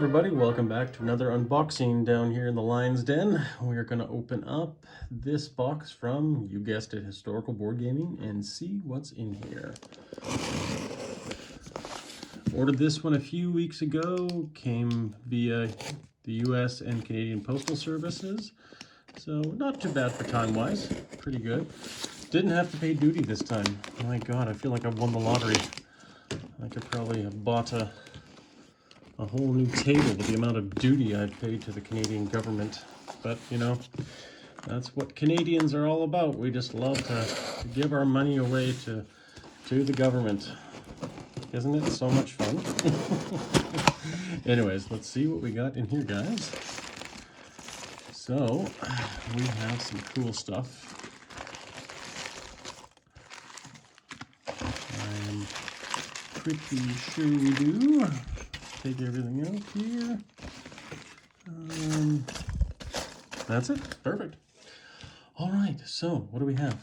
everybody, welcome back to another unboxing down here in the Lion's Den. We're going to open up this box from, you guessed it, Historical Board Gaming and see what's in here. Ordered this one a few weeks ago, came via the US and Canadian Postal Services, so not too bad for time-wise, pretty good. Didn't have to pay duty this time. My God, I feel like I've won the lottery. I could probably have bought a whole new table with the amount of duty I've paid to the Canadian government. But, you know, that's what Canadians are all about. We just love to give our money away to the government. Isn't it so much fun? Anyways, let's see what we got in here, guys. So, we have some cool stuff. I'm pretty sure we do. Take everything out here. That's it. Perfect. All right. So what do we have?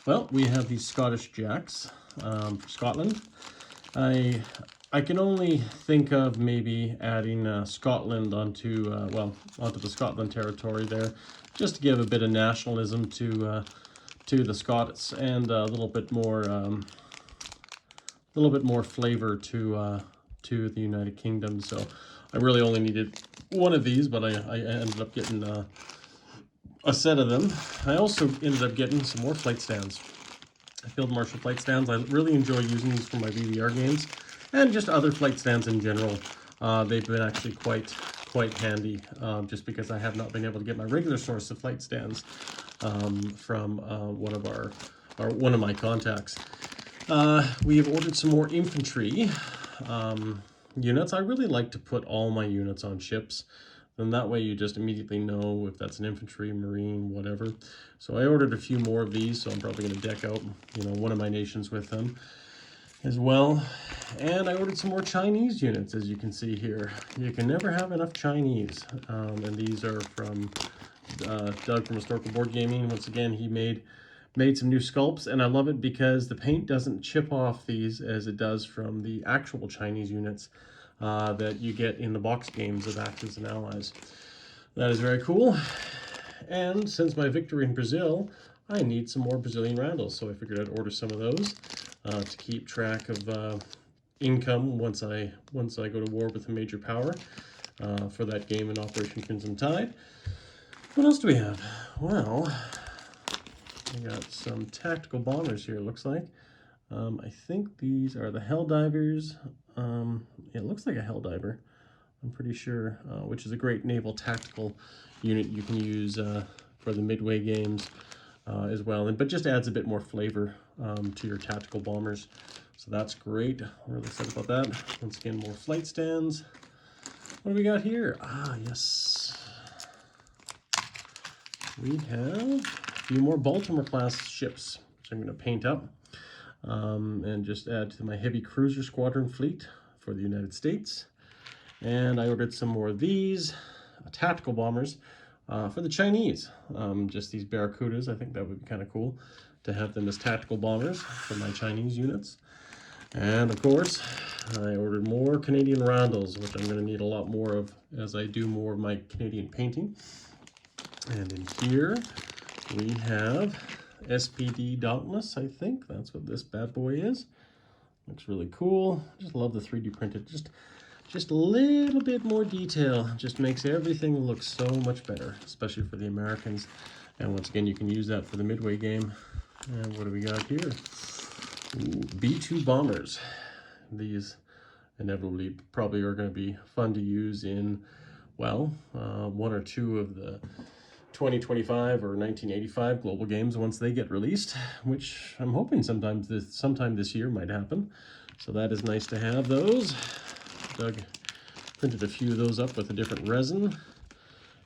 Well, we have these Scottish Jacks for Scotland. I can only think of maybe adding Scotland onto the Scotland territory there, just to give a bit of nationalism to the Scots and a little bit more flavor to the United Kingdom. So I really only needed one of these, but I ended up getting a set of them. I also ended up getting some more flight stands. Field Marshal flight stands. I really enjoy using these for my VBR games and just other flight stands in general. They've been actually quite handy, just because I have not been able to get my regular source of flight stands from one of my contacts. We have ordered some more infantry units. I really like to put all my units on ships, and that way you just immediately know if that's an infantry, marine, whatever. So I ordered a few more of these, so I'm probably going to deck out, one of my nations with them as well. And I ordered some more Chinese units, as you can see here. You can never have enough Chinese. And these are from Doug from Historical Board Gaming. Once again, he made some new sculpts, and I love it because the paint doesn't chip off these as it does from the actual Chinese units that you get in the box games of Axis and Allies. That is very cool. And since my victory in Brazil, I need some more Brazilian Randalls, so I figured I'd order some of those to keep track of income once I go to war with a major power for that game in Operation Crimson Tide. What else do we have? Well, I got some tactical bombers here, it looks like. I think these are the Helldivers. It looks like a Helldiver, I'm pretty sure, which is a great naval tactical unit you can use for the Midway games as well, but just adds a bit more flavor to your tactical bombers. So that's great. I'm really excited about that. Once again, more flight stands. What do we got here? Ah, yes. We have a few more Baltimore class ships, which I'm going to paint up and just add to my heavy cruiser squadron fleet for the United States. And I ordered some more of these tactical bombers for the Chinese. Just these Barracudas. I think that would be kind of cool to have them as tactical bombers for my Chinese units. And of course, I ordered more Canadian Randalls, which I'm going to need a lot more of as I do more of my Canadian painting. And in here we have SPD Dauntless, I think. That's what this bad boy is. Looks really cool. Just love the 3D printed. Just a little bit more detail. Just makes everything look so much better, especially for the Americans. And once again, you can use that for the Midway game. And what do we got here? Ooh, B-2 bombers. These inevitably probably are going to be fun to use in, well, one or two of the 2025 or 1985 global games once they get released, which I'm hoping sometime this year might happen. So that is nice to have those. Doug printed a few of those up with a different resin.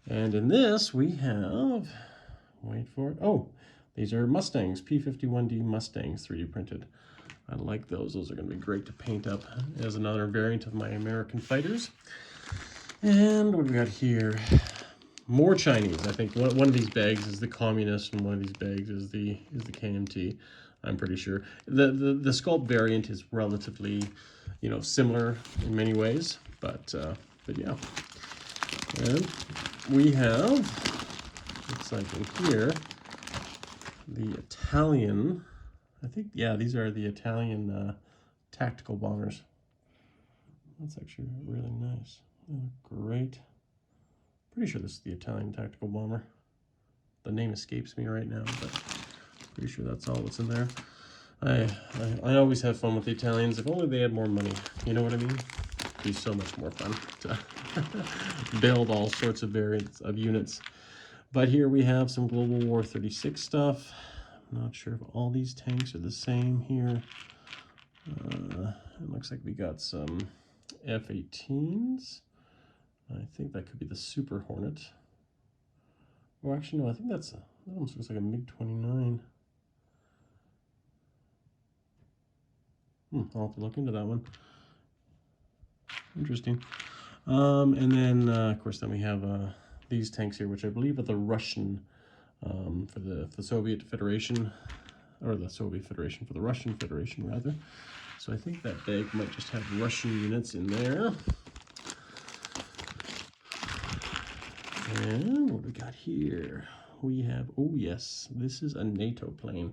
And in this we have, wait for it, oh, these are Mustangs, P-51D Mustangs 3D printed. I like those. Those are going to be great to paint up as another variant of my American fighters. And what do we got here? More Chinese. I think one of these bags is the Communist and one of these bags is the KMT. I'm pretty sure. The sculpt variant is relatively, similar in many ways. But yeah. And we have, looks like in here, the Italian, I think, yeah, these are the Italian tactical bombers. That's actually really nice. They look great. Pretty sure this is the Italian tactical bomber. The name escapes me right now, but pretty sure that's all that's in there. I always have fun with the Italians. If only they had more money. You know what I mean? It'd be so much more fun to build all sorts of variants of units. But here we have some Global War 36 stuff. I'm not sure if all these tanks are the same here. It looks like we got some F-18s. I think that could be the Super Hornet. Or actually, no, I think that almost looks like a MiG-29. I'll have to look into that one. Interesting. And then, of course, then we have these tanks here, which I believe are the Russian, for the Soviet Federation, or the Soviet Federation, for the Russian Federation, rather. So I think that bag might just have Russian units in there. And what we got here? We have, oh yes, this is a NATO plane.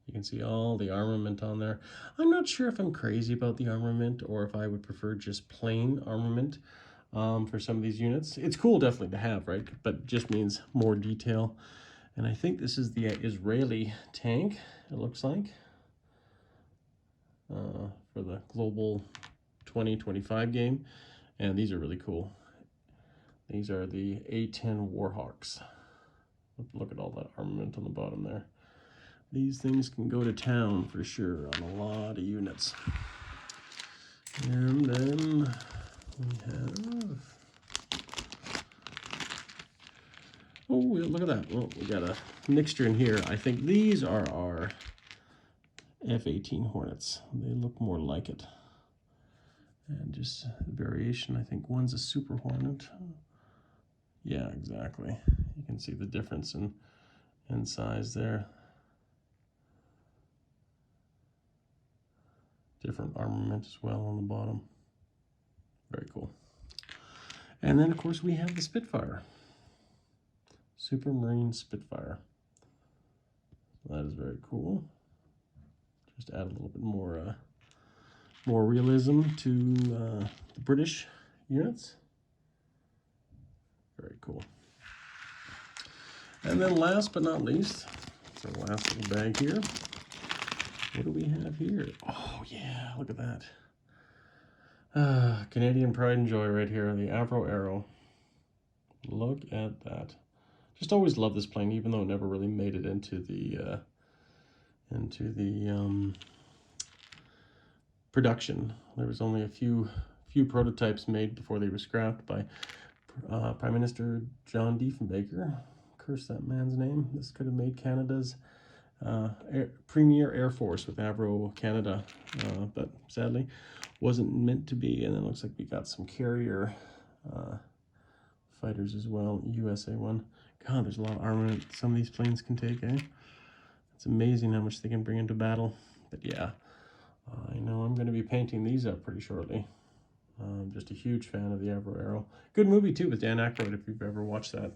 You can see all the armament on there. I'm not sure if I'm crazy about the armament or if I would prefer just plain armament for some of these units. It's cool definitely to have, right? But it just means more detail. And I think this is the Israeli tank, it looks like, for the Global 2025 game. And these are really cool. These are the A10 Warhawks. Look at all that armament on the bottom there. These things can go to town for sure on a lot of units. And then we have, oh, look at that. Well, we got a mixture in here. I think these are our F-18 Hornets. They look more like it. And just variation, I think one's a Super Hornet. Yeah, exactly. You can see the difference in size there. Different armament as well on the bottom. Very cool. And then, of course, we have the Spitfire. Supermarine Spitfire. That is very cool. Just add a little bit more realism to the British units. Very cool. And then last but not least, it's our last little bag here. What do we have here? Oh yeah, look at that. Canadian pride and joy right here, the Avro Arrow. Look at that. Just always loved this plane, even though it never really made it into the production. There was only a few prototypes made before they were scrapped by Prime Minister John Diefenbaker. Curse that man's name. This could have made Canada's premier air force with Avro Canada, but sadly wasn't meant to be. And it looks like we got some carrier fighters as well. USA one. God, there's a lot of armament some of these planes can take, eh? It's amazing how much they can bring into battle. But yeah, I know I'm going to be painting these up pretty shortly. I'm just a huge fan of the Avro Arrow. Good movie too with Dan Aykroyd, if you've ever watched that.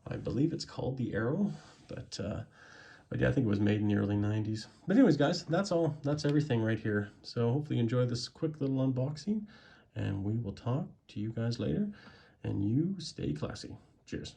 I believe it's called The Arrow, but yeah, I think it was made in the early 90s. But anyways, guys, that's all. That's everything right here. So hopefully you enjoyed this quick little unboxing, and we will talk to you guys later. And you stay classy. Cheers.